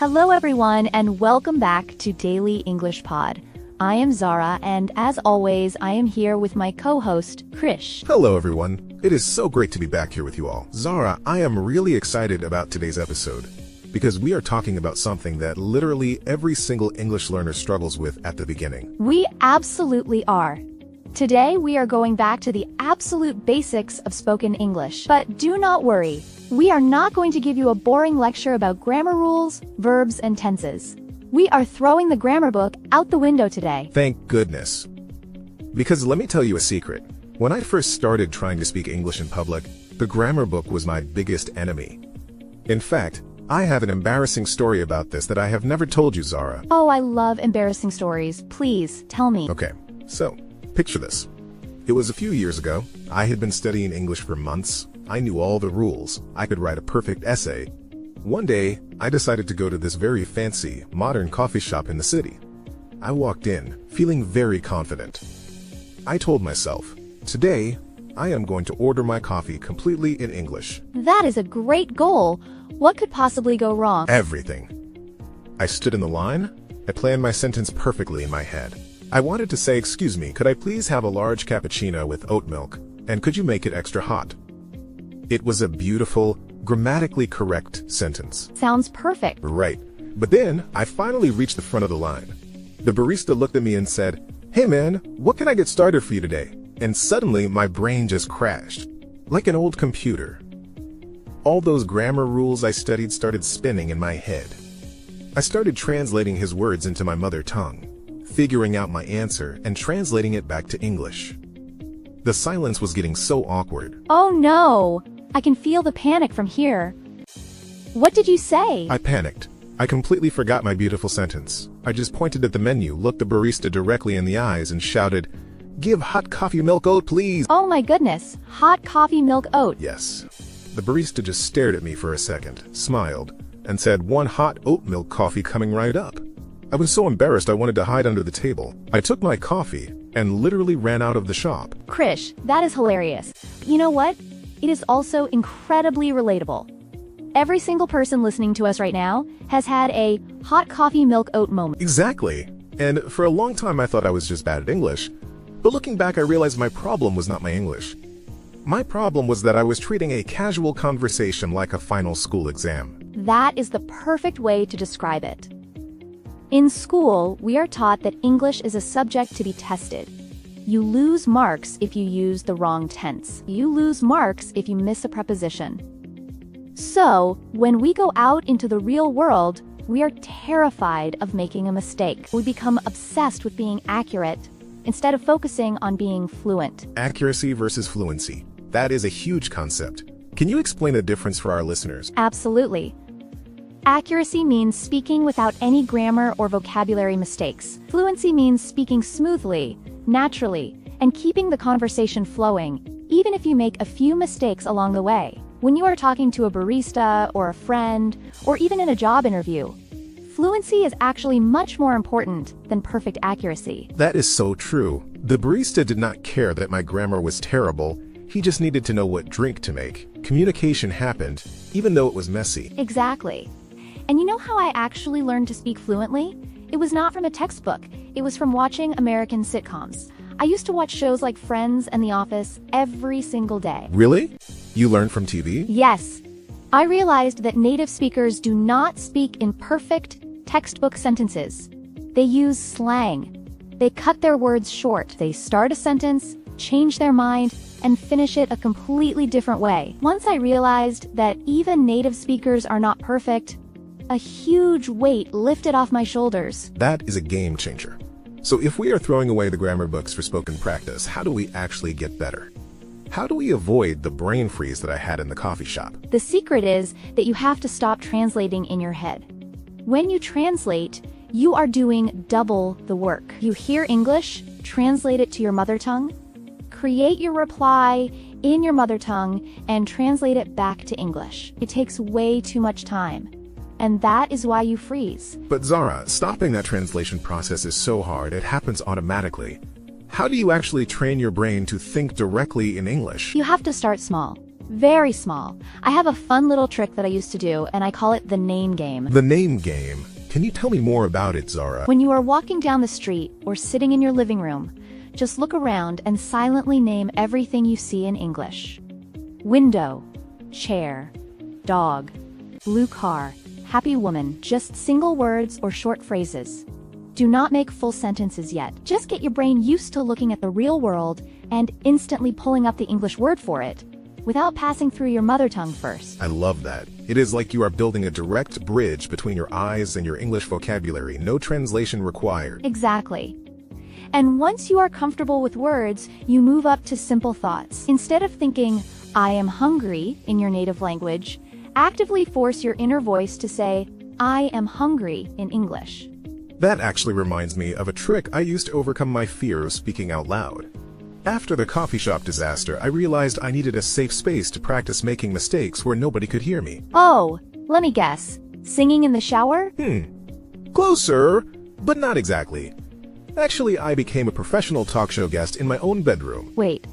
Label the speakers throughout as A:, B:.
A: Hello everyone and welcome back to Daily English Pod. I am Zara and as always I am here with my co-host Krish.
B: Hello everyone. It is so great to be back here with you all. Zara, I am really excited about today's episode because we are talking about something that literally every single English learner struggles with at the beginning.
A: We absolutely are. Today we are going back to the absolute basics of spoken English. But do not worry, we are not going to give you a boring lecture about grammar rules, verbs, and tenses. We are throwing the grammar book out the window today.
B: Thank goodness. Because let me tell you a secret. When I first started trying to speak English in public, the grammar book was my biggest enemy. In fact, I have an embarrassing story about this that I have never told you, Zara.
A: Oh, I love embarrassing stories. Please, tell me.
B: Okay, so picture this. It was a few years ago. I had been studying English for months. I knew all the rules. I could write a perfect essay. One day, I decided to go to this very fancy, modern coffee shop in the city. I walked in, feeling very confident. I told myself, today, I am going to order my coffee completely in English.
A: That is a great goal. What could possibly go wrong?
B: Everything. I stood in the line. I planned my sentence perfectly in my head. I wanted to say, excuse me, could I please have a large cappuccino with oat milk? And could you make it extra hot? It was a beautiful, grammatically correct sentence.
A: Sounds perfect.
B: Right. But then, I finally reached the front of the line. The barista looked at me and said, "Hey man, what can I get started for you today?" And suddenly, my brain just crashed. Like an old computer. All those grammar rules I studied started spinning in my head. I started translating his words into my mother tongue, figuring out my answer and translating it back to English. The silence was getting so awkward.
A: Oh no! I can feel the panic from here. What did you say?
B: I panicked. I completely forgot my beautiful sentence. I just pointed at the menu, looked the barista directly in the eyes, and shouted, "Give hot coffee milk oat, please."
A: Oh my goodness, hot coffee milk oat.
B: Yes. The barista just stared at me for a second, smiled, and said, "One hot oat milk coffee coming right up." I was so embarrassed I wanted to hide under the table. I took my coffee and literally ran out of the shop.
A: Krish, that is hilarious. You know what? It is also incredibly relatable. Every single person listening to us right now has had a hot coffee milk oat moment.
B: Exactly. And for a long time I thought I was just bad at English. But looking back I realized my problem was not my English. My problem was that I was treating a casual conversation like a final school exam.
A: That is the perfect way to describe it. In school, we are taught that English is a subject to be tested. You lose marks if you use the wrong tense. You lose marks if you miss a preposition. So, when we go out into the real world, we are terrified of making a mistake. We become obsessed with being accurate instead of focusing on being fluent.
B: Accuracy versus fluency. That is a huge concept. Can you explain the difference for our listeners?
A: Absolutely. Accuracy means speaking without any grammar or vocabulary mistakes. Fluency means speaking smoothly, naturally, and keeping the conversation flowing, even if you make a few mistakes along the way. When you are talking to a barista or a friend, or even in a job interview, fluency is actually much more important than perfect accuracy.
B: That is so true. The barista did not care that my grammar was terrible. He just needed to know what drink to make. Communication happened, even though it was messy.
A: Exactly. And you know how I actually learned to speak fluently? It was not from a textbook. It was from watching American sitcoms. I used to watch shows like Friends and The Office every single day.
B: Really? You learned from TV?
A: Yes. I realized that native speakers do not speak in perfect textbook sentences. They use slang. They cut their words short. They start a sentence, change their mind, and finish it a completely different way. Once I realized that even native speakers are not perfect, a huge weight lifted off my shoulders.
B: That is a game changer. So if we are throwing away the grammar books for spoken practice, how do we actually get better? How do we avoid the brain freeze that I had in the coffee shop?
A: The secret is that you have to stop translating in your head. When you translate, you are doing double the work. You hear English, translate it to your mother tongue, create your reply in your mother tongue, and translate it back to English. It takes way too much time. And that is why you freeze.
B: But Zara, stopping that translation process is so hard, it happens automatically. How do you actually train your brain to think directly in English?
A: You have to start small. Very small. I have a fun little trick that I used to do, and I call it the name game.
B: The name game. Can you tell me more about it, Zara?
A: When you are walking down the street or sitting in your living room, just look around and silently name everything you see in English. Window, chair, dog, blue car, happy woman, just single words or short phrases. Do not make full sentences yet. Just get your brain used to looking at the real world and instantly pulling up the English word for it, without passing through your mother tongue first.
B: I love that. It is like you are building a direct bridge between your eyes and your English vocabulary. No translation required.
A: Exactly. And once you are comfortable with words, you move up to simple thoughts. Instead of thinking, I am hungry, in your native language, actively force your inner voice to say, I am hungry, in English.
B: That actually reminds me of a trick I used to overcome my fear of speaking out loud. After the coffee shop disaster, I realized I needed a safe space to practice making mistakes where nobody could hear me.
A: Oh, let me guess. Singing in the shower?
B: Closer, but not exactly. Actually, I became a professional talk show guest in my own bedroom.
A: Wait,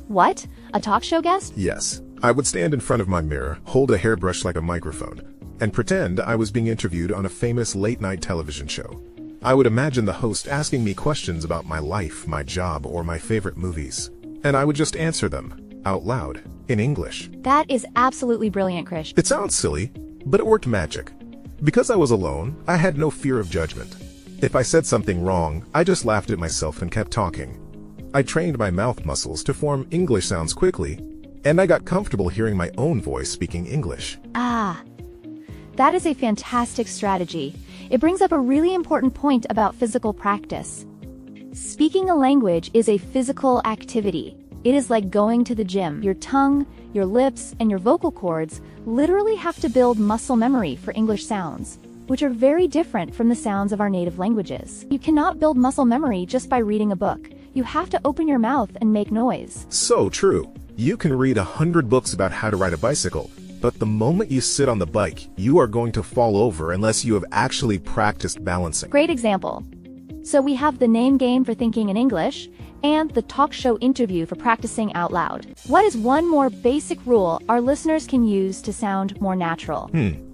A: what? A talk show guest?
B: Yes. I would stand in front of my mirror, hold a hairbrush like a microphone, and pretend I was being interviewed on a famous late-night television show. I would imagine the host asking me questions about my life, my job, or my favorite movies. And I would just answer them, out loud, in English.
A: That is absolutely brilliant, Krish.
B: It sounds silly, but it worked magic. Because I was alone, I had no fear of judgment. If I said something wrong, I just laughed at myself and kept talking. I trained my mouth muscles to form English sounds quickly, and I got comfortable hearing my own voice speaking English.
A: That is a fantastic strategy. It brings up a really important point about physical practice. Speaking a language is a physical activity. It is like going to the gym. Your tongue, your lips, and your vocal cords literally have to build muscle memory for English sounds, which are very different from the sounds of our native languages. You cannot build muscle memory just by reading a book. You have to open your mouth and make noise.
B: So true. You can read 100 books about how to ride a bicycle, but the moment you sit on the bike, you are going to fall over unless you have actually practiced balancing.
A: Great example. So we have the name game for thinking in English, and the talk show interview for practicing out loud. What is one more basic rule our listeners can use to sound more natural?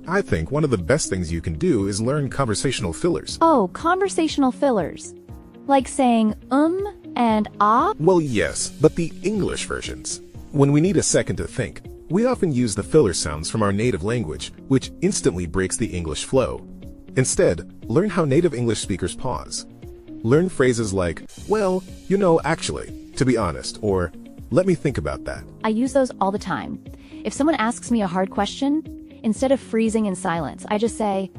B: I think one of the best things you can do is learn conversational fillers.
A: Oh, conversational fillers. Like saying and ah?
B: Well, yes, but the English versions. When we need a second to think, we often use the filler sounds from our native language, which instantly breaks the English flow. Instead, learn how native English speakers pause. Learn phrases like, well, you know, actually, to be honest, or let me think about that.
A: I use those all the time. If someone asks me a hard question, instead of freezing in silence, I just say,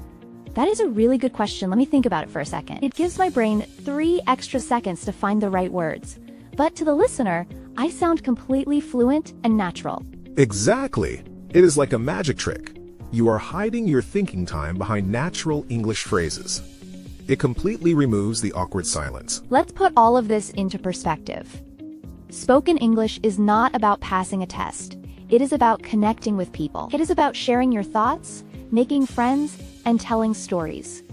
A: that is a really good question, let me think about it for a second. It gives my brain 3 extra seconds to find the right words. But to the listener, I sound completely fluent and natural.
B: Exactly. It is like a magic trick. You are hiding your thinking time behind natural English phrases. It completely removes the awkward silence.
A: Let's put all of this into perspective. Spoken English is not about passing a test. It is about connecting with people. It is about sharing your thoughts, making friends, and telling stories.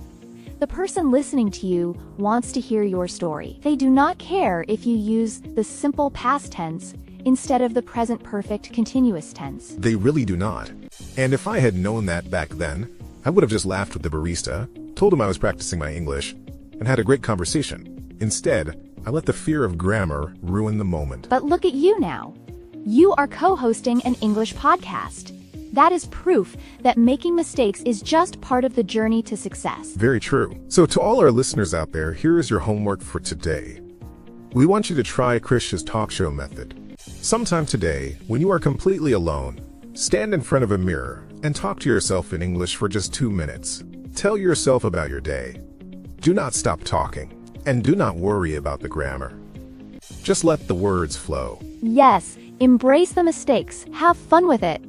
A: The person listening to you wants to hear your story. They do not care if you use the simple past tense instead of the present perfect continuous tense.
B: They really do not. And if I had known that back then, I would have just laughed with the barista, told him I was practicing my English, and had a great conversation. Instead, I let the fear of grammar ruin the moment.
A: But look at you now. You are co-hosting an English podcast. That is proof that making mistakes is just part of the journey to success.
B: Very true. So to all our listeners out there, here is your homework for today. We want you to try Krish's talk show method. Sometime today, when you are completely alone, stand in front of a mirror and talk to yourself in English for just 2 minutes. Tell yourself about your day. Do not stop talking, and do not worry about the grammar. Just let the words flow.
A: Yes, embrace the mistakes, have fun with it.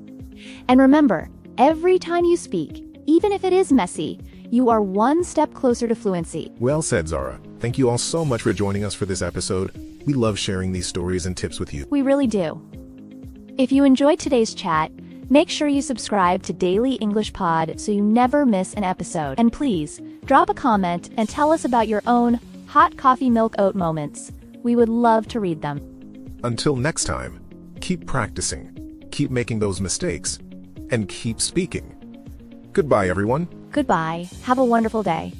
A: And remember, every time you speak, even if it is messy, you are one step closer to fluency.
B: Well said, Zara. Thank you all so much for joining us for this episode. We love sharing these stories and tips with you.
A: We really do. If you enjoyed today's chat, make sure you subscribe to Daily English Pod so you never miss an episode. And please, drop a comment and tell us about your own hot coffee milk oat moments. We would love to read them.
B: Until next time, keep practicing, keep making those mistakes and keep speaking. Goodbye, everyone.
A: Goodbye. Have a wonderful day.